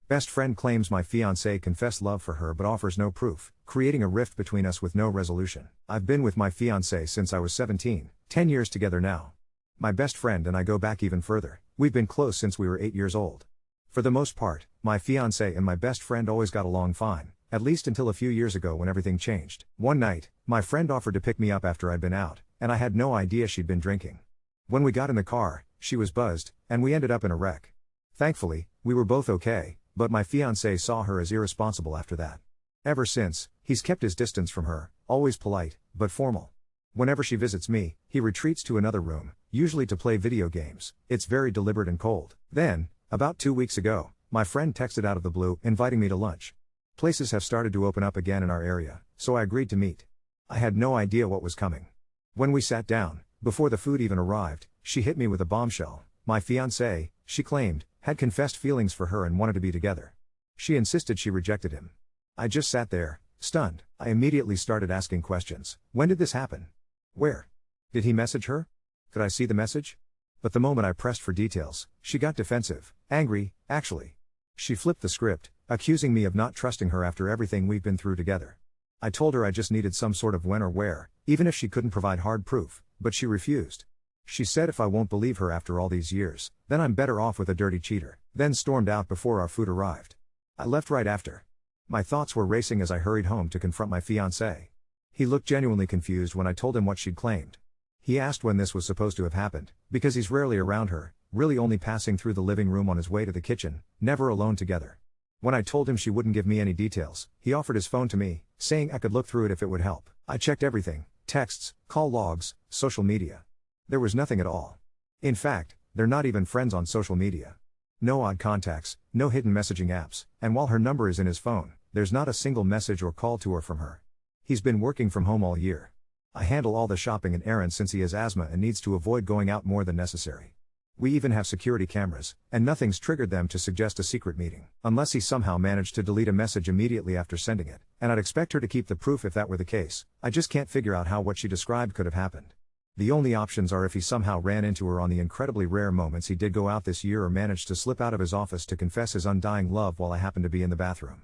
Best friend claims my fiancé confessed love for her but offers no proof, creating a rift between us with no resolution. I've been with my fiancé since I was 17, 10 years together now. My best friend and I go back even further. We've been close since we were 8 years old. For the most part, my fiancé and my best friend always got along fine, at least until a few years ago when everything changed. One night, my friend offered to pick me up after I'd been out, and I had no idea she'd been drinking. When we got in the car, she was buzzed, and we ended up in a wreck. Thankfully, we were both okay, but my fiancé saw her as irresponsible after that. Ever since, he's kept his distance from her, always polite, but formal. Whenever she visits me, he retreats to another room, usually to play video games. It's very deliberate and cold. Then, about 2 weeks ago, my friend texted out of the blue, inviting me to lunch. Places have started to open up again in our area, so I agreed to meet. I had no idea what was coming. When we sat down, before the food even arrived, she hit me with a bombshell. My fiancé, she claimed, had confessed feelings for her and wanted to be together. She insisted she rejected him. I just sat there, stunned. I immediately started asking questions. When did this happen? Where? Did he message her? Could I see the message? But the moment I pressed for details, she got defensive, angry, actually. She flipped the script, accusing me of not trusting her after everything we've been through together. I told her I just needed some sort of when or where, even if she couldn't provide hard proof, but she refused. She said if I won't believe her after all these years, then I'm better off with a dirty cheater, then stormed out before our food arrived. I left right after. My thoughts were racing as I hurried home to confront my fiancé. He looked genuinely confused when I told him what she'd claimed. He asked when this was supposed to have happened, because he's rarely around her, really only passing through the living room on his way to the kitchen, never alone together. When I told him she wouldn't give me any details, he offered his phone to me, saying I could look through it if it would help. I checked everything, texts, call logs, social media. There was nothing at all. In fact, they're not even friends on social media. No odd contacts, no hidden messaging apps, and while her number is in his phone, there's not a single message or call to her from her. He's been working from home all year. I handle all the shopping and errands since he has asthma and needs to avoid going out more than necessary. We even have security cameras, and nothing's triggered them to suggest a secret meeting, unless he somehow managed to delete a message immediately after sending it, and I'd expect her to keep the proof if that were the case. I just can't figure out how what she described could have happened. The only options are if he somehow ran into her on the incredibly rare moments he did go out this year or managed to slip out of his office to confess his undying love while I happened to be in the bathroom.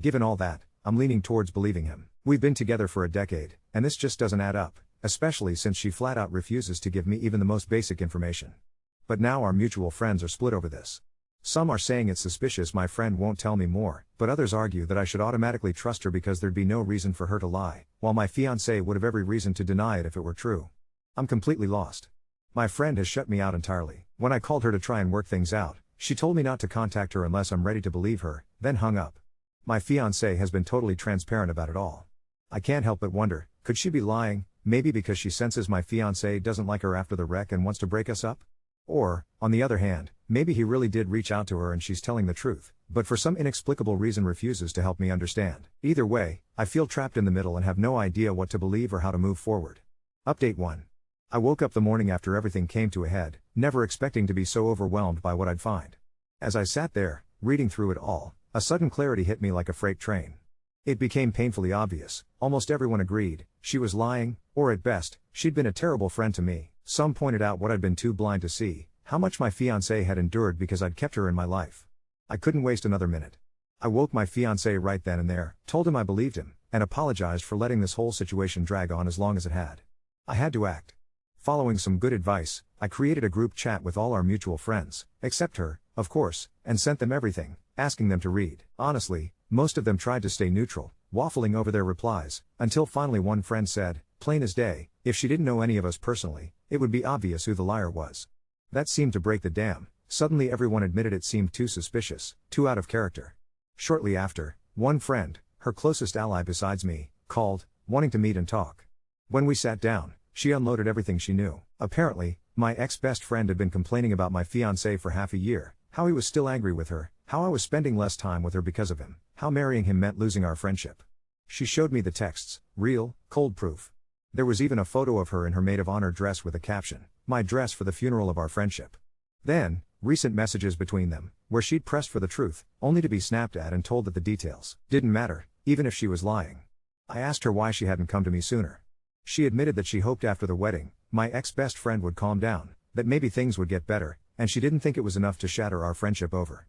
Given all that, I'm leaning towards believing him. We've been together for a decade, and this just doesn't add up, especially since she flat out refuses to give me even the most basic information. But now our mutual friends are split over this. Some are saying it's suspicious my friend won't tell me more, but others argue that I should automatically trust her because there'd be no reason for her to lie, while my fiancé would have every reason to deny it if it were true. I'm completely lost. My friend has shut me out entirely. When I called her to try and work things out, she told me not to contact her unless I'm ready to believe her, then hung up. My fiancé has been totally transparent about it all. I can't help but wonder, could she be lying, maybe because she senses my fiancé doesn't like her after the wreck and wants to break us up? Or, on the other hand, maybe he really did reach out to her and she's telling the truth, but for some inexplicable reason refuses to help me understand. Either way, I feel trapped in the middle and have no idea what to believe or how to move forward. Update 1. I woke up the morning after everything came to a head, never expecting to be so overwhelmed by what I'd find. As I sat there, reading through it all, a sudden clarity hit me like a freight train. It became painfully obvious. Almost everyone agreed, she was lying, or at best, she'd been a terrible friend to me. Some pointed out what I'd been too blind to see, how much my fiancé had endured because I'd kept her in my life. I couldn't waste another minute. I woke my fiancé right then and there, told him I believed him, and apologized for letting this whole situation drag on as long as it had. I had to act. Following some good advice, I created a group chat with all our mutual friends, except her, of course, and sent them everything, asking them to read. Honestly, most of them tried to stay neutral, waffling over their replies, until finally one friend said, plain as day, if she didn't know any of us personally, it would be obvious who the liar was. That seemed to break the dam. Suddenly everyone admitted it seemed too suspicious, too out of character. Shortly after, one friend, her closest ally besides me, called, wanting to meet and talk. When we sat down, she unloaded everything she knew. Apparently, my ex-best friend had been complaining about my fiancé for half a year, how he was still angry with her, how I was spending less time with her because of him, how marrying him meant losing our friendship. She showed me the texts, real, cold proof. There was even a photo of her in her maid of honor dress with a caption, my dress for the funeral of our friendship. Then, recent messages between them, where she'd pressed for the truth, only to be snapped at and told that the details didn't matter, even if she was lying. I asked her why she hadn't come to me sooner. She admitted that she hoped after the wedding, my ex-best friend would calm down, that maybe things would get better, and she didn't think it was enough to shatter our friendship over.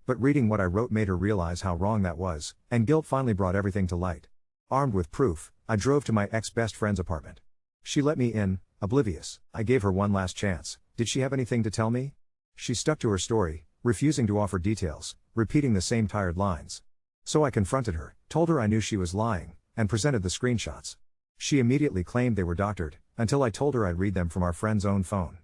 But reading what I wrote made her realize how wrong that was, and guilt finally brought everything to light. Armed with proof, I drove to my ex-best friend's apartment. She let me in, oblivious. I gave her one last chance. Did she have anything to tell me? She stuck to her story, refusing to offer details, repeating the same tired lines. So I confronted her, told her I knew she was lying, and presented the screenshots. She immediately claimed they were doctored, until I told her I'd read them from our friend's own phone.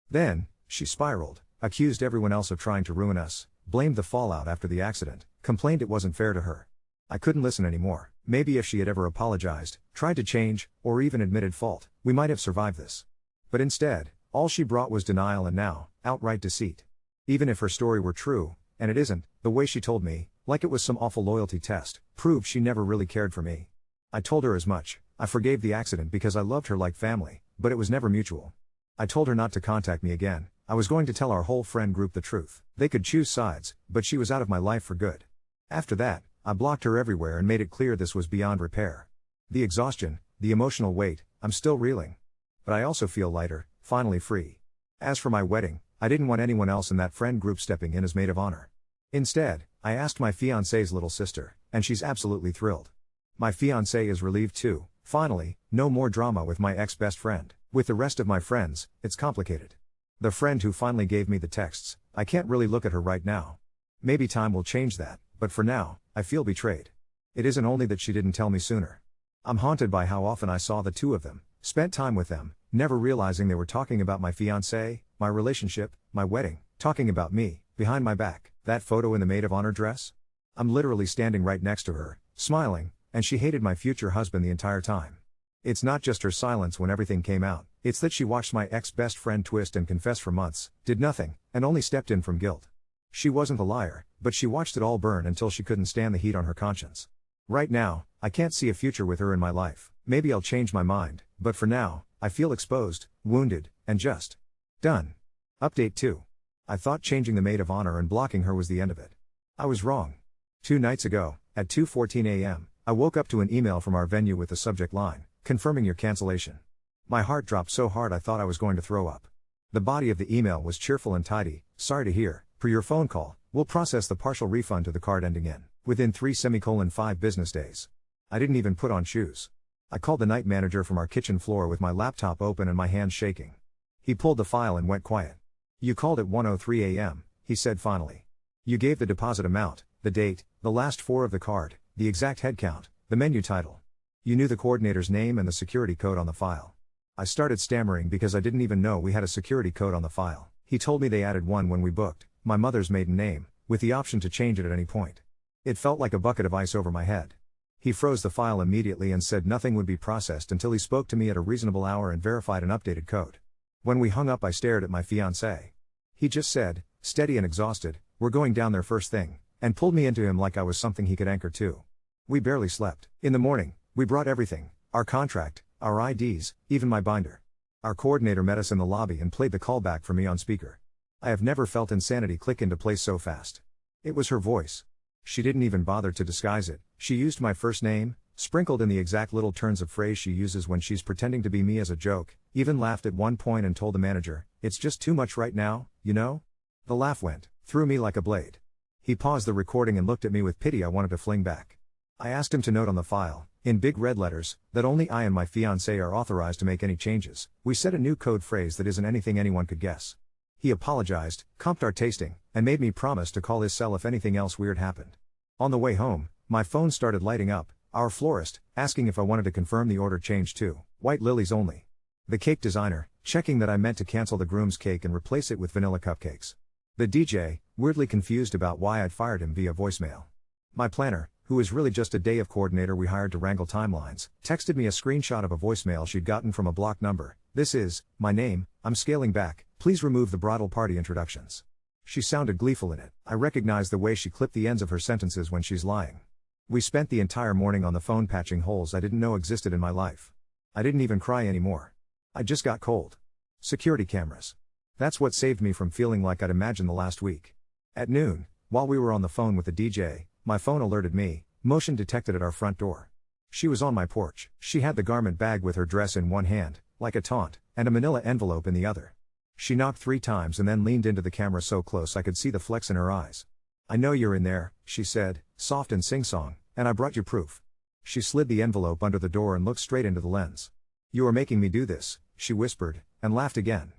Then, she spiraled, accused everyone else of trying to ruin us, blamed the fallout after the accident, complained it wasn't fair to her. I couldn't listen anymore. Maybe if she had ever apologized, tried to change, or even admitted fault, we might have survived this. But instead, all she brought was denial and now, outright deceit. Even if her story were true, and it isn't, the way she told me, like it was some awful loyalty test, proved she never really cared for me. I told her as much. I forgave the accident because I loved her like family, but it was never mutual. I told her not to contact me again. I was going to tell our whole friend group the truth. They could choose sides, but she was out of my life for good. After that, I blocked her everywhere and made it clear this was beyond repair. The exhaustion, the emotional weight, I'm still reeling. But I also feel lighter, finally free. As for my wedding, I didn't want anyone else in that friend group stepping in as maid of honor. Instead, I asked my fiancé's little sister, and she's absolutely thrilled. My fiancé is relieved too. Finally, no more drama with my ex-best friend. With the rest of my friends, it's complicated. The friend who finally gave me the texts, I can't really look at her right now. Maybe time will change that, but for now, I feel betrayed. It isn't only that she didn't tell me sooner. I'm haunted by how often I saw the two of them, spent time with them, never realizing they were talking about my fiancé, my relationship, my wedding, talking about me, behind my back. That photo in the maid of honor dress? I'm literally standing right next to her, smiling, and she hated my future husband the entire time. It's not just her silence when everything came out, it's that she watched my ex-best friend twist and confess for months, did nothing, and only stepped in from guilt. She wasn't a liar, but she watched it all burn until she couldn't stand the heat on her conscience. Right now, I can't see a future with her in my life. Maybe I'll change my mind, but for now, I feel exposed, wounded, and just done. Update 2. I thought changing the maid of honor and blocking her was the end of it. I was wrong. 2 nights ago, at 2:14 a.m., I woke up to an email from our venue with the subject line, confirming your cancellation. My heart dropped so hard I thought I was going to throw up. The body of the email was cheerful and tidy. Sorry to hear, per your phone call, we'll process the partial refund to the card ending in, within 3:5 business days. I didn't even put on shoes. I called the night manager from our kitchen floor with my laptop open and my hands shaking. He pulled the file and went quiet. You called at 1:03 a.m., he said finally. You gave the deposit amount, the date, the last 4 of the card, the exact head count, the menu title. You knew the coordinator's name and the security code on the file. I started stammering because I didn't even know we had a security code on the file. He told me they added one when we booked, my mother's maiden name, with the option to change it at any point. It felt like a bucket of ice over my head. He froze the file immediately and said nothing would be processed until he spoke to me at a reasonable hour and verified an updated code. When we hung up I stared at my fiancé. He just said, steady and exhausted, we're going down there first thing, and pulled me into him like I was something he could anchor to. We barely slept. In the morning, we brought everything, our contract, our IDs, even my binder. Our coordinator met us in the lobby and played the callback for me on speaker. I have never felt insanity click into place so fast. It was her voice. She didn't even bother to disguise it. She used my first name, sprinkled in the exact little turns of phrase she uses when she's pretending to be me as a joke, even laughed at one point and told the manager, it's just too much right now, you know? The laugh went through me like a blade. He paused the recording and looked at me with pity I wanted to fling back. I asked him to note on the file, in big red letters, that only I and my fiancé are authorized to make any changes. We said a new code phrase that isn't anything anyone could guess. He apologized, comped our tasting, and made me promise to call his cell if anything else weird happened. On the way home, my phone started lighting up, our florist, asking if I wanted to confirm the order changed to white lilies only. The cake designer, checking that I meant to cancel the groom's cake and replace it with vanilla cupcakes. The DJ, weirdly confused about why I'd fired him via voicemail. My planner, who is really just a day of coordinator we hired to wrangle timelines, texted me a screenshot of a voicemail she'd gotten from a blocked number. This is my name, I'm scaling back, please remove the bridal party introductions. She sounded gleeful in it. I recognized the way she clipped the ends of her sentences when she's lying. We spent the entire morning on the phone patching holes I didn't know existed in my life. I didn't even cry anymore. I just got cold. Security cameras. That's what saved me from feeling like I'd imagined the last week. At noon, while we were on the phone with the DJ, my phone alerted me, motion detected at our front door. She was on my porch. She had the garment bag with her dress in one hand, like a taunt, and a manila envelope in the other. She knocked 3 times and then leaned into the camera so close I could see the flecks in her eyes. "I know you're in there," she said, soft and sing-song, "and I brought you proof." She slid the envelope under the door and looked straight into the lens. "You are making me do this," she whispered, and laughed again.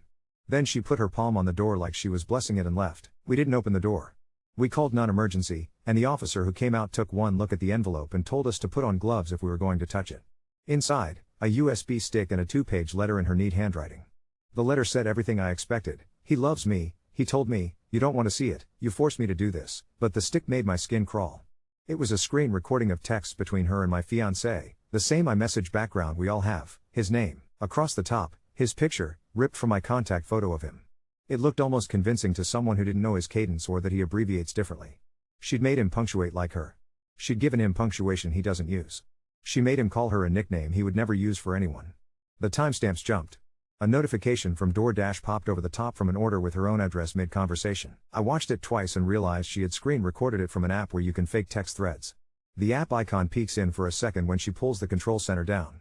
Then she put her palm on the door like she was blessing it and left. We didn't open the door. We called non-emergency, and the officer who came out took one look at the envelope and told us to put on gloves if we were going to touch it. Inside, a USB stick and a 2-page letter in her neat handwriting. The letter said everything I expected. "He loves me," he told me. "You don't want to see it, you forced me to do this," but the stick made my skin crawl. It was a screen recording of texts between her and my fiancé, the same iMessage background we all have, his name, across the top, his picture, ripped from my contact photo of him. It looked almost convincing to someone who didn't know his cadence or that he abbreviates differently. She'd made him punctuate like her. She'd given him punctuation he doesn't use. She made him call her a nickname he would never use for anyone. The timestamps jumped. A notification from DoorDash popped over the top from an order with her own address mid-conversation. I watched it twice and realized she had screen recorded it from an app where you can fake text threads. The app icon peeks in for a second when she pulls the control center down.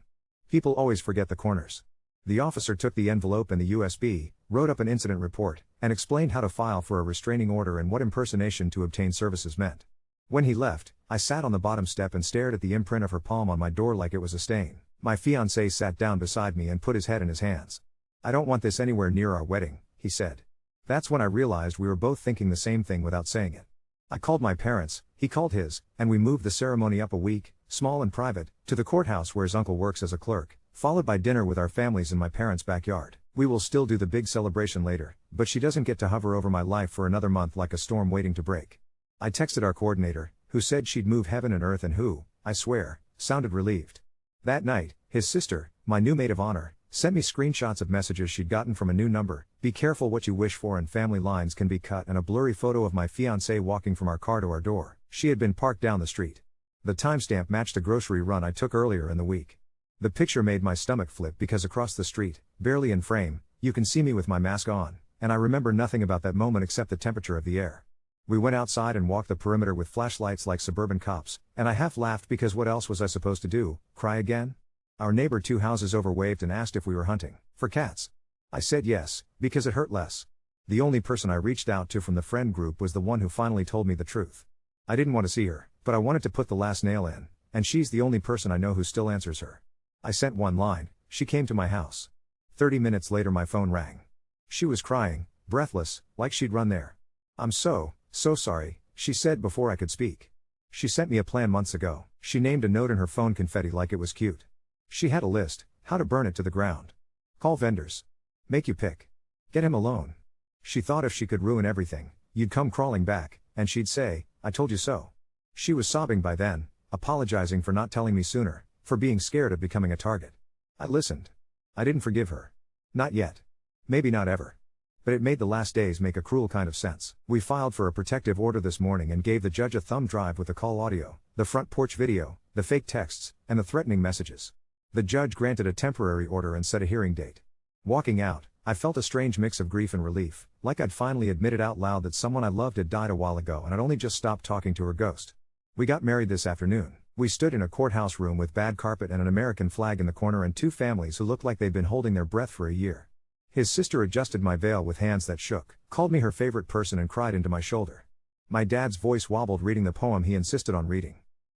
People always forget the corners. The officer took the envelope and the USB, wrote up an incident report, and explained how to file for a restraining order and what impersonation to obtain services meant. When he left, I sat on the bottom step and stared at the imprint of her palm on my door like it was a stain. My fiancé sat down beside me and put his head in his hands. "I don't want this anywhere near our wedding," he said. That's when I realized we were both thinking the same thing without saying it. I called my parents, he called his, and we moved the ceremony up a week, small and private, to the courthouse where his uncle works as a clerk, followed by dinner with our families in my parents' backyard. We will still do the big celebration later, but she doesn't get to hover over my life for another month like a storm waiting to break. I texted our coordinator, who said she'd move heaven and earth and who, I swear, sounded relieved. That night, his sister, my new maid of honor, sent me screenshots of messages she'd gotten from a new number, "Be careful what you wish for and family lines can be cut," and a blurry photo of my fiancé walking from our car to our door. She had been parked down the street. The timestamp matched a grocery run I took earlier in the week. The picture made my stomach flip because across the street, barely in frame, you can see me with my mask on, and I remember nothing about that moment except the temperature of the air. We went outside and walked the perimeter with flashlights like suburban cops, and I half laughed because what else was I supposed to do, cry again? Our neighbor 2 houses over waved and asked if we were hunting for cats. I said yes, because it hurt less. The only person I reached out to from the friend group was the one who finally told me the truth. I didn't want to see her, but I wanted to put the last nail in, and she's the only person I know who still answers her. I sent one line, she came to my house. 30 minutes later my phone rang. She was crying, breathless, like she'd run there. "I'm so sorry," she said before I could speak. She sent me a plan months ago. She named a note in her phone confetti like it was cute. She had a list, how to burn it to the ground. Call vendors. Make you pick. Get him a loan. She thought if she could ruin everything, you'd come crawling back, and she'd say, "I told you so." She was sobbing by then, apologizing for not telling me sooner, for being scared of becoming a target. I listened. I didn't forgive her. Not yet. Maybe not ever. But it made the last days make a cruel kind of sense. We filed for a protective order this morning and gave the judge a thumb drive with the call audio, the front porch video, the fake texts, and the threatening messages. The judge granted a temporary order and set a hearing date. Walking out, I felt a strange mix of grief and relief, like I'd finally admitted out loud that someone I loved had died a while ago and I'd only just stopped talking to her ghost. We got married this afternoon. We stood in a courthouse room with bad carpet and an American flag in the corner and 2 families who looked like they'd been holding their breath for a year. His sister adjusted my veil with hands that shook, called me her favorite person and cried into my shoulder. My dad's voice wobbled reading the poem he insisted on reading.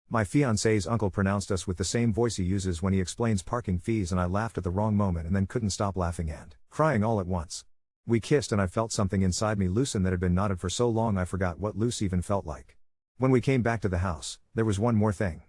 My fiancé's uncle pronounced us with the same voice he uses when he explains parking fees, and I laughed at the wrong moment and then couldn't stop laughing and crying all at once. We kissed and I felt something inside me loosen that had been knotted for so long I forgot what loose even felt like. When we came back to the house, there was one more thing.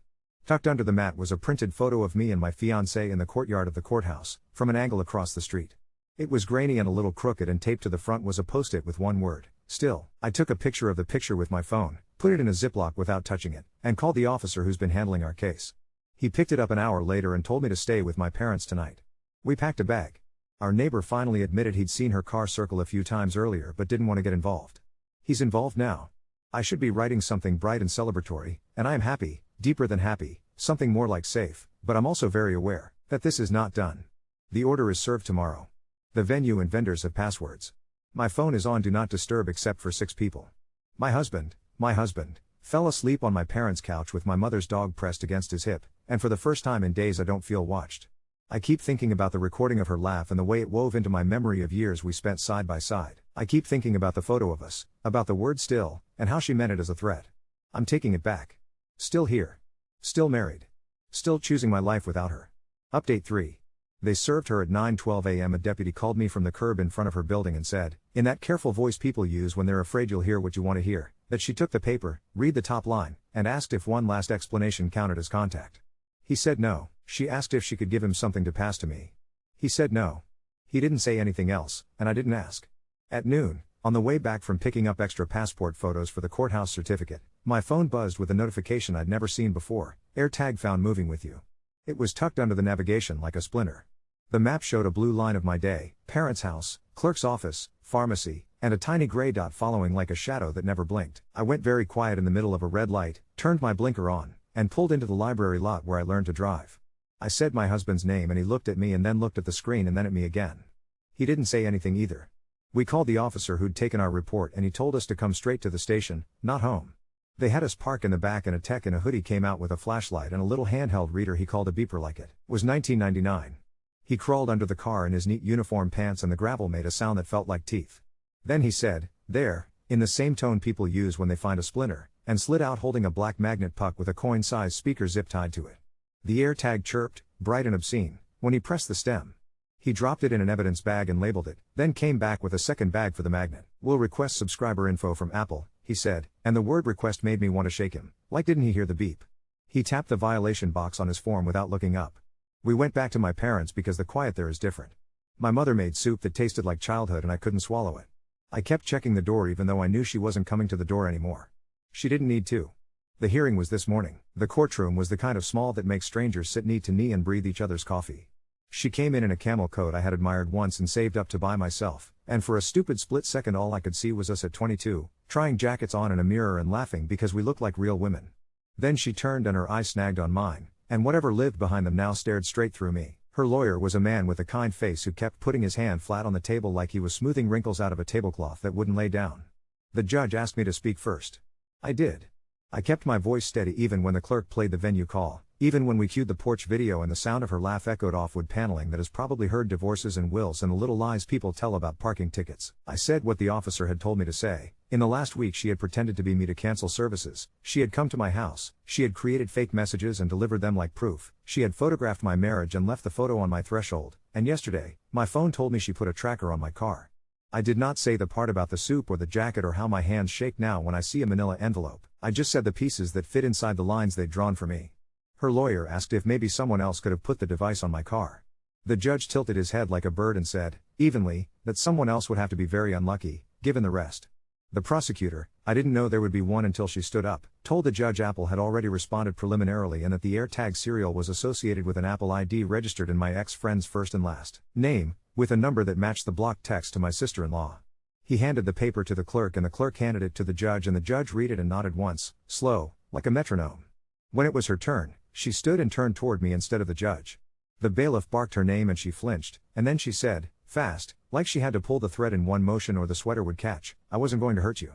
Tucked under the mat was a printed photo of me and my fiancé in the courtyard of the courthouse, from an angle across the street. It was grainy and a little crooked, and taped to the front was a post-it with one word, "Still." I took a picture of the picture with my phone, put it in a Ziploc without touching it, and called the officer who's been handling our case. He picked it up an hour later and told me to stay with my parents tonight. We packed a bag. Our neighbor finally admitted he'd seen her car circle a few times earlier but didn't want to get involved. He's involved now. I should be writing something bright and celebratory, and I am happy, deeper than happy, something more like safe, but I'm also very aware that this is not done. The order is served tomorrow. The venue and vendors have passwords. My phone is on Do Not Disturb except for 6 people. My husband, fell asleep on my parents' couch with my mother's dog pressed against his hip, and for the first time in days I don't feel watched. I keep thinking about the recording of her laugh and the way it wove into my memory of years we spent side by side. I keep thinking about the photo of us, about the word "still," and how she meant it as a threat. I'm taking it back. Still here. Still married. Still choosing my life without her. Update 3. They served her at 9:12 a.m. A deputy called me from the curb in front of her building and said, in that careful voice people use when they're afraid you'll hear what you want to hear, that she took the paper, read the top line, and asked if one last explanation counted as contact. He said no. She asked if she could give him something to pass to me. He said no. He didn't say anything else, and I didn't ask. At noon, on the way back from picking up extra passport photos for the courthouse certificate, my phone buzzed with a notification I'd never seen before: AirTag found moving with you. It was tucked under the navigation like a splinter. The map showed a blue line of my day, parents' house, clerk's office, pharmacy, and a tiny gray dot following like a shadow that never blinked. I went very quiet in the middle of a red light, turned my blinker on, and pulled into the library lot where I learned to drive. I said my husband's name and he looked at me and then looked at the screen and then at me again. He didn't say anything either. We called the officer who'd taken our report and he told us to come straight to the station, not home. They had us park in the back and a tech in a hoodie came out with a flashlight and a little handheld reader he called a beeper like it. Was 1999. He crawled under the car in his neat uniform pants and the gravel made a sound that felt like teeth. Then he said, "There," in the same tone people use when they find a splinter, and slid out holding a black magnet puck with a coin-sized speaker zip tied to it. The AirTag chirped, bright and obscene, when he pressed the stem. He dropped it in an evidence bag and labeled it, then came back with a second bag for the magnet. "We'll request subscriber info from Apple," he said, and the word request made me want to shake him. Like didn't he hear the beep? He tapped the violation box on his form without looking up. We went back to my parents because the quiet there is different. My mother made soup that tasted like childhood and I couldn't swallow it. I kept checking the door even though I knew she wasn't coming to the door anymore. She didn't need to. The hearing was this morning. The courtroom was the kind of small that makes strangers sit knee to knee and breathe each other's coffee. She came in a camel coat I had admired once and saved up to buy myself, and for a stupid split second all I could see was us at 22, trying jackets on in a mirror and laughing because we looked like real women. Then she turned and her eyes snagged on mine, and whatever lived behind them now stared straight through me. Her lawyer was a man with a kind face who kept putting his hand flat on the table like he was smoothing wrinkles out of a tablecloth that wouldn't lay down. The judge asked me to speak first. I did. I kept my voice steady even when the clerk played the venue call, even when we cued the porch video and the sound of her laugh echoed off wood paneling that has probably heard divorces and wills and the little lies people tell about parking tickets. I said what the officer had told me to say. In the last week she had pretended to be me to cancel services, she had come to my house, she had created fake messages and delivered them like proof, she had photographed my marriage and left the photo on my threshold, and yesterday, my phone told me she put a tracker on my car. I did not say the part about the soup or the jacket or how my hands shake now when I see a manila envelope, I just said the pieces that fit inside the lines they'd drawn for me. Her lawyer asked if maybe someone else could have put the device on my car. The judge tilted his head like a bird and said, evenly, that someone else would have to be very unlucky, given the rest. The prosecutor, I didn't know there would be one until she stood up, told the judge Apple had already responded preliminarily and that the AirTag serial was associated with an Apple ID registered in my ex-friend's first and last name, with a number that matched the blocked text to my sister-in-law. He handed the paper to the clerk and the clerk handed it to the judge and the judge read it and nodded once, slow, like a metronome. When it was her turn, she stood and turned toward me instead of the judge. The bailiff barked her name and she flinched, and then she said, fast, like she had to pull the thread in one motion or the sweater would catch, I wasn't going to hurt you.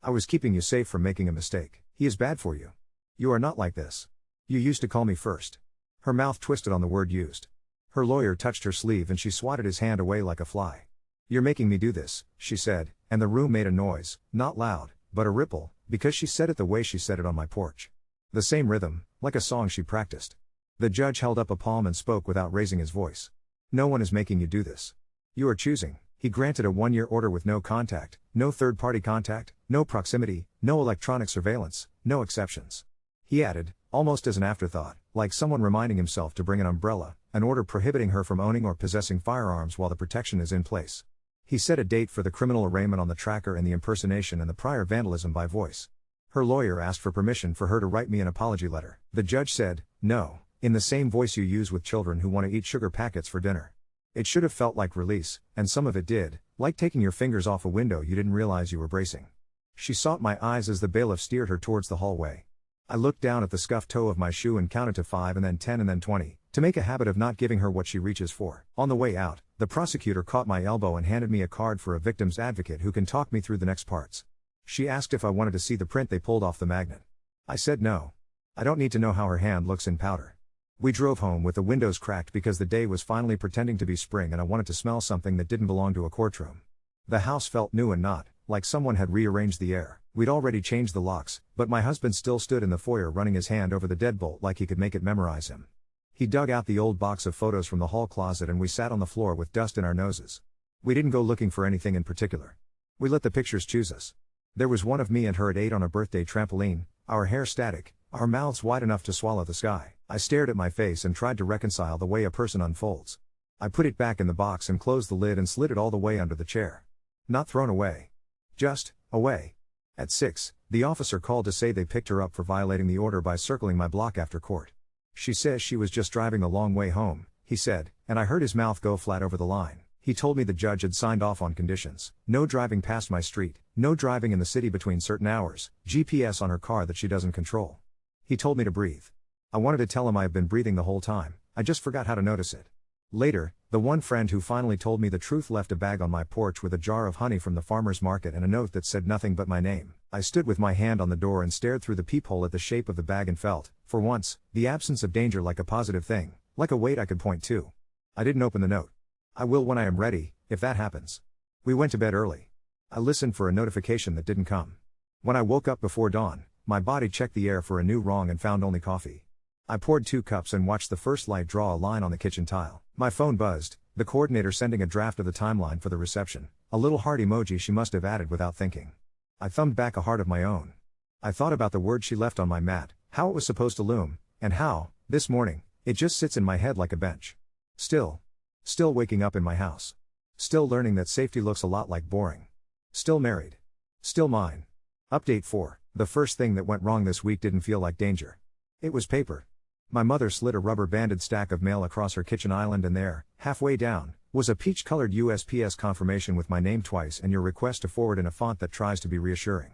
I was keeping you safe from making a mistake. He is bad for you. You are not like this. You used to call me first. Her mouth twisted on the word used. Her lawyer touched her sleeve and she swatted his hand away like a fly. You're making me do this, she said, and the room made a noise, not loud, but a ripple, because she said it the way she said it on my porch. The same rhythm, like a song she practiced. The judge held up a palm and spoke without raising his voice. No one is making you do this. You are choosing. He granted a 1-year order with no contact, no third-party contact, no proximity, no electronic surveillance, no exceptions. He added, almost as an afterthought, like someone reminding himself to bring an umbrella, an order prohibiting her from owning or possessing firearms while the protection is in place. He set a date for the criminal arraignment on the tracker and the impersonation and the prior vandalism by voice. Her lawyer asked for permission for her to write me an apology letter. The judge said, no, in the same voice you use with children who want to eat sugar packets for dinner. It should have felt like release, and some of it did, like taking your fingers off a window you didn't realize you were bracing. She sought my eyes as the bailiff steered her towards the hallway. I looked down at the scuffed toe of my shoe and counted to 5 and then 10 and then 20, to make a habit of not giving her what she reaches for. On the way out, the prosecutor caught my elbow and handed me a card for a victim's advocate who can talk me through the next parts. She asked if I wanted to see the print they pulled off the magnet. I said no. I don't need to know how her hand looks in powder. We drove home with the windows cracked because the day was finally pretending to be spring and I wanted to smell something that didn't belong to a courtroom. The house felt new and not, like someone had rearranged the air. We'd already changed the locks, but my husband still stood in the foyer running his hand over the deadbolt like he could make it memorize him. He dug out the old box of photos from the hall closet and we sat on the floor with dust in our noses. We didn't go looking for anything in particular. We let the pictures choose us. There was one of me and her at 8 on a birthday trampoline, our hair static, our mouths wide enough to swallow the sky. I stared at my face and tried to reconcile the way a person unfolds. I put it back in the box and closed the lid and slid it all the way under the chair. Not thrown away. Just, away. At 6, the officer called to say they picked her up for violating the order by circling my block after court. She says she was just driving the long way home, he said, and I heard his mouth go flat over the line. He told me the judge had signed off on conditions. No driving past my street, no driving in the city between certain hours, GPS on her car that she doesn't control. He told me to breathe. I wanted to tell him I have been breathing the whole time, I just forgot how to notice it. Later, the one friend who finally told me the truth left a bag on my porch with a jar of honey from the farmer's market and a note that said nothing but my name. I stood with my hand on the door and stared through the peephole at the shape of the bag and felt, for once, the absence of danger like a positive thing, like a weight I could point to. I didn't open the note. I will when I am ready, if that happens. We went to bed early. I listened for a notification that didn't come. When I woke up before dawn, my body checked the air for a new wrong and found only coffee. I poured 2 cups and watched the first light draw a line on the kitchen tile. My phone buzzed, the coordinator sending a draft of the timeline for the reception, a little heart emoji she must have added without thinking. I thumbed back a heart of my own. I thought about the word she left on my mat, how it was supposed to loom, and how, this morning, it just sits in my head like a bench. Still waking up in my house. Still learning that safety looks a lot like boring. Still married. Still mine. Update 4. The first thing that went wrong this week didn't feel like danger. It was paper. My mother slid a rubber-banded stack of mail across her kitchen island and there, halfway down, was a peach-colored USPS confirmation with my name twice and your request to forward in a font that tries to be reassuring.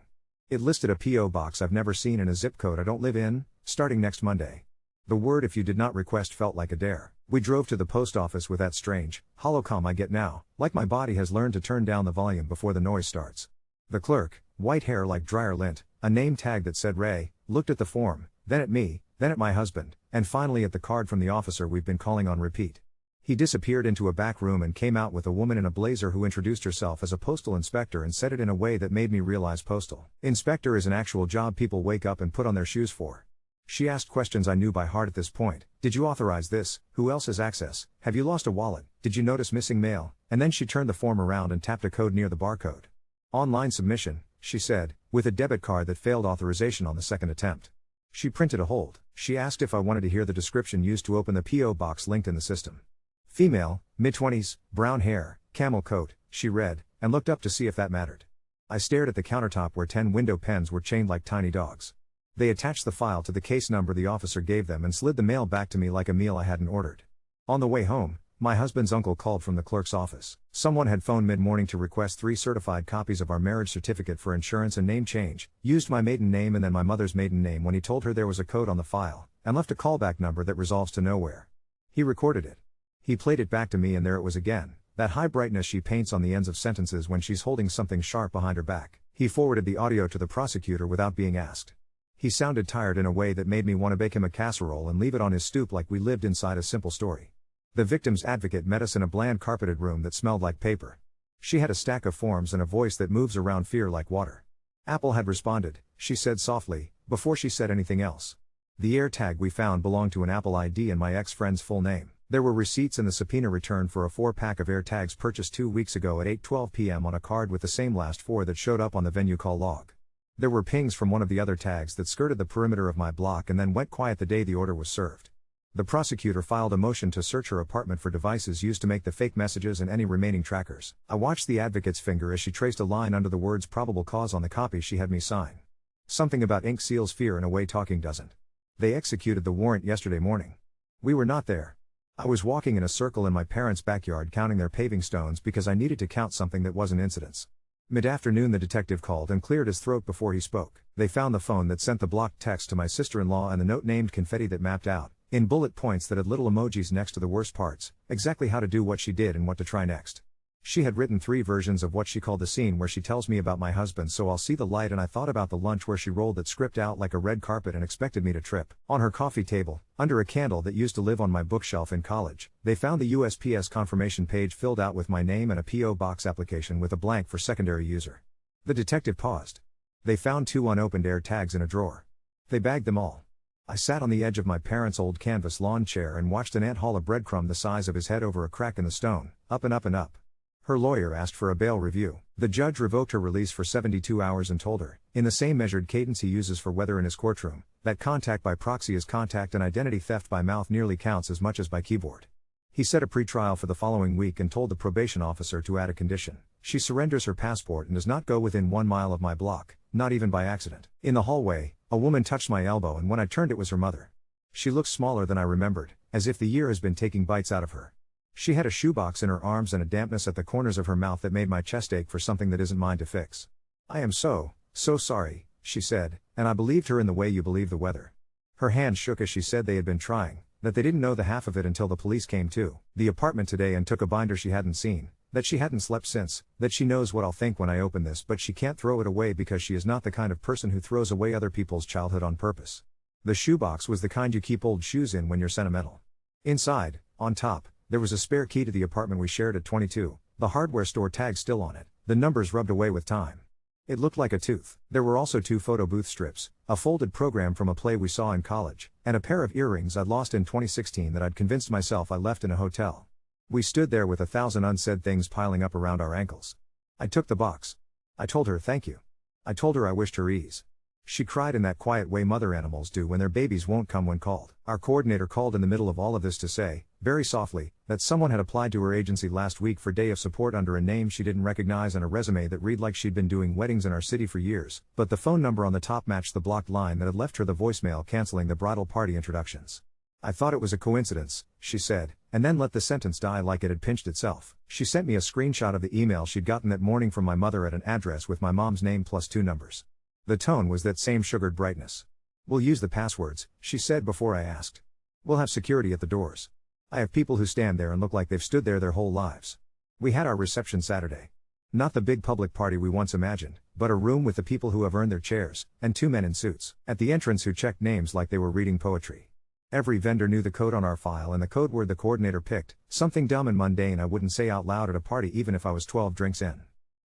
It listed a P.O. box I've never seen and a zip code I don't live in, starting next Monday. The word "if you did not request" felt like a dare. We drove to the post office with that strange, hollow calm I get now, like my body has learned to turn down the volume before the noise starts. The clerk, white hair like dryer lint, a name tag that said Ray, looked at the form, then at me, then at my husband, and finally at the card from the officer we've been calling on repeat. He disappeared into a back room and came out with a woman in a blazer who introduced herself as a postal inspector and said it in a way that made me realize postal inspector is an actual job people wake up and put on their shoes for. She asked questions I knew by heart at this point. Did you authorize this? Who else has access? Have you lost a wallet? Did you notice missing mail? And then she turned the form around and tapped a code near the barcode. Online submission, she said, with a debit card that failed authorization on the second attempt. She printed a hold. She asked if I wanted to hear the description used to open the P.O. box linked in the system. Female, mid-20s, brown hair, camel coat, she read, and looked up to see if that mattered. I stared at the countertop where 10 window pens were chained like tiny dogs. They attached the file to the case number the officer gave them and slid the mail back to me like a meal I hadn't ordered. On the way home, my husband's uncle called from the clerk's office. Someone had phoned mid-morning to request 3 certified copies of our marriage certificate for insurance and name change, used my maiden name and then my mother's maiden name when he told her there was a code on the file, and left a callback number that resolves to nowhere. He recorded it. He played it back to me and there it was again, that high brightness she paints on the ends of sentences when she's holding something sharp behind her back. He forwarded the audio to the prosecutor without being asked. He sounded tired in a way that made me want to bake him a casserole and leave it on his stoop like we lived inside a simple story. The victim's advocate met us in a bland carpeted room that smelled like paper. She had a stack of forms and a voice that moves around fear like water. Apple had responded, she said softly, before she said anything else. The AirTag we found belonged to an Apple ID and my ex-friend's full name. There were receipts and the subpoena return for a 4-pack of AirTags purchased 2 weeks ago at 8:12 p.m. on a card with the same last 4 that showed up on the venue call log. There were pings from one of the other tags that skirted the perimeter of my block and then went quiet the day the order was served. The prosecutor filed a motion to search her apartment for devices used to make the fake messages and any remaining trackers. I watched the advocate's finger as she traced a line under the words probable cause on the copy she had me sign. Something about ink seals fear in a way talking doesn't. They executed the warrant yesterday morning. We were not there. I was walking in a circle in my parents' backyard counting their paving stones because I needed to count something that wasn't incidents. Mid-afternoon the detective called and cleared his throat before he spoke. They found the phone that sent the blocked text to my sister-in-law and the note named confetti that mapped out, in bullet points that had little emojis next to the worst parts, exactly how to do what she did and what to try next. She had written 3 versions of what she called the scene where she tells me about my husband so I'll see the light, and I thought about the lunch where she rolled that script out like a red carpet and expected me to trip. On her coffee table, under a candle that used to live on my bookshelf in college, they found the USPS confirmation page filled out with my name and a P.O. box application with a blank for secondary user. The detective paused. They found 2 unopened air tags in a drawer. They bagged them all. I sat on the edge of my parents' old canvas lawn chair and watched an ant haul a breadcrumb the size of his head over a crack in the stone, up and up and up. Her lawyer asked for a bail review. The judge revoked her release for 72 hours and told her, in the same measured cadence he uses for weather in his courtroom, that contact by proxy is contact and identity theft by mouth nearly counts as much as by keyboard. He set a pretrial for the following week and told the probation officer to add a condition. She surrenders her passport and does not go within 1 mile of my block, not even by accident. In the hallway, a woman touched my elbow and when I turned it was her mother. She looked smaller than I remembered, as if the year has been taking bites out of her. She had a shoebox in her arms and a dampness at the corners of her mouth that made my chest ache for something that isn't mine to fix. I am so sorry, she said, and I believed her in the way you believe the weather. Her hands shook as she said they had been trying, that they didn't know the half of it until the police came to the apartment today and took a binder she hadn't seen, that she hadn't slept since, that she knows what I'll think when I open this but she can't throw it away because she is not the kind of person who throws away other people's childhood on purpose. The shoebox was the kind you keep old shoes in when you're sentimental. Inside, on top, there was a spare key to the apartment we shared at 22, the hardware store tag still on it, the numbers rubbed away with time. It looked like a tooth. There were also 2 photo booth strips, a folded program from a play we saw in college, and a pair of earrings I'd lost in 2016 that I'd convinced myself I left in a hotel. We stood there with 1,000 unsaid things piling up around our ankles. I took the box. I told her thank you. I told her I wished her ease. She cried in that quiet way mother animals do when their babies won't come when called. Our coordinator called in the middle of all of this to say, very softly, that someone had applied to her agency last week for day of support under a name she didn't recognize and a resume that read like she'd been doing weddings in our city for years, but the phone number on the top matched the blocked line that had left her the voicemail canceling the bridal party introductions. I thought it was a coincidence, she said, and then let the sentence die like it had pinched itself. She sent me a screenshot of the email she'd gotten that morning from my mother at an address with my mom's name plus 2 numbers. The tone was that same sugared brightness. We'll use the passwords, she said before I asked. We'll have security at the doors. I have people who stand there and look like they've stood there their whole lives. We had our reception Saturday. Not the big public party we once imagined, but a room with the people who have earned their chairs, and 2 men in suits at the entrance who checked names like they were reading poetry. Every vendor knew the code on our file and the code word the coordinator picked, something dumb and mundane I wouldn't say out loud at a party even if I was 12 drinks in.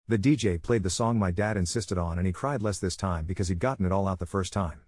The DJ played the song my dad insisted on and he cried less this time because he'd gotten it all out the first time.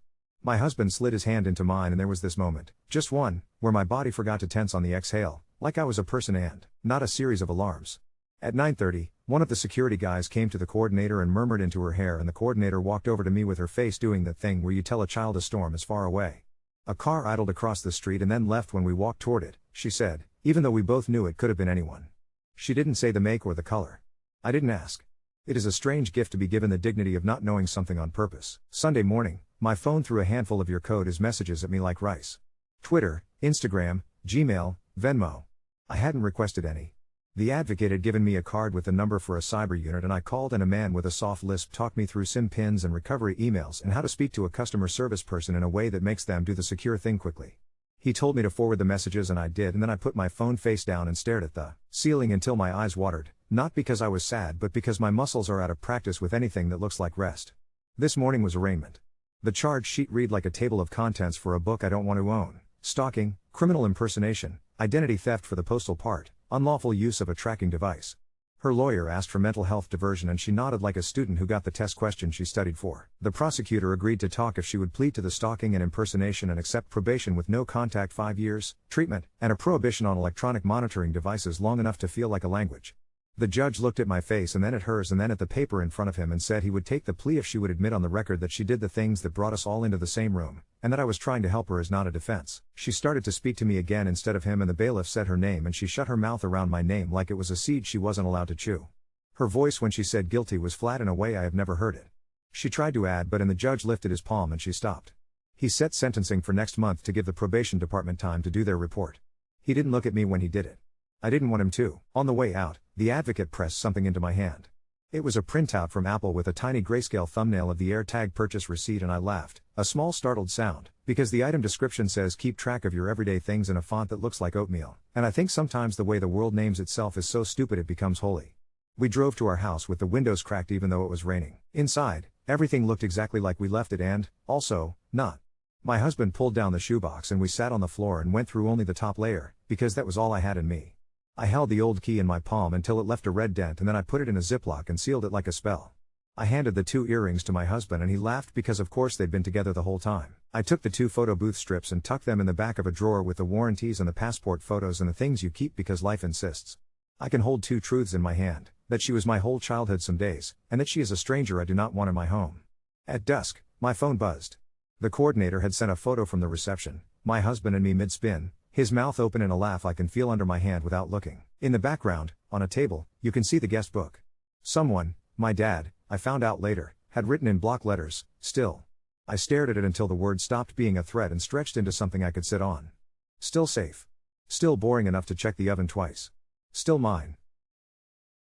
My husband slid his hand into mine and there was this moment, just one, where my body forgot to tense on the exhale, like I was a person and not a series of alarms. At 9:30, one of the security guys came to the coordinator and murmured into her hair and the coordinator walked over to me with her face doing that thing where you tell a child a storm is far away. A car idled across the street and then left when we walked toward it, she said, even though we both knew it could have been anyone. She didn't say the make or the color. I didn't ask. It is a strange gift to be given the dignity of not knowing something on purpose. Sunday morning, my phone threw a handful of your code as messages at me like rice. Twitter, Instagram, Gmail, Venmo. I hadn't requested any. The advocate had given me a card with the number for a cyber unit and I called and a man with a soft lisp talked me through SIM pins and recovery emails and how to speak to a customer service person in a way that makes them do the secure thing quickly. He told me to forward the messages and I did and then I put my phone face down and stared at the ceiling until my eyes watered, not because I was sad but because my muscles are out of practice with anything that looks like rest. This morning was arraignment. The charge sheet read like a table of contents for a book I don't want to own: stalking, criminal impersonation, identity theft for the postal part, unlawful use of a tracking device. Her lawyer asked for mental health diversion and she nodded like a student who got the test question she studied for. The prosecutor agreed to talk if she would plead to the stalking and impersonation and accept probation with no contact 5 years, treatment, and a prohibition on electronic monitoring devices long enough to feel like a language. The judge looked at my face and then at hers and then at the paper in front of him and said he would take the plea if she would admit on the record that she did the things that brought us all into the same room, and that I was trying to help her is not a defense. She started to speak to me again instead of him and the bailiff said her name and she shut her mouth around my name like it was a seed she wasn't allowed to chew. Her voice when she said guilty was flat in a way I have never heard it. She tried to add but and the judge lifted his palm and she stopped. He set sentencing for next month to give the probation department time to do their report. He didn't look at me when he did it. I didn't want him to. On the way out, the advocate pressed something into my hand. It was a printout from Apple with a tiny grayscale thumbnail of the AirTag purchase receipt and I laughed, a small startled sound, because the item description says keep track of your everyday things in a font that looks like oatmeal, and I think sometimes the way the world names itself is so stupid it becomes holy. We drove to our house with the windows cracked even though it was raining. Inside, everything looked exactly like we left it and, also, not. My husband pulled down the shoebox and we sat on the floor and went through only the top layer, because that was all I had in me. I held the old key in my palm until it left a red dent and then I put it in a Ziploc and sealed it like a spell. I handed the 2 earrings to my husband and he laughed because of course they'd been together the whole time. I took the 2 photo booth strips and tucked them in the back of a drawer with the warranties and the passport photos and the things you keep because life insists. I can hold 2 truths in my hand, that she was my whole childhood some days, and that she is a stranger I do not want in my home. At dusk, my phone buzzed. The coordinator had sent a photo from the reception, my husband and me mid-spin, his mouth open in a laugh I can feel under my hand without looking. In the background, on a table, you can see the guest book. Someone, my dad, I found out later, had written in block letters, "Still." I stared at it until the word stopped being a threat and stretched into something I could sit on. Still safe. Still boring enough to check the oven twice. Still mine.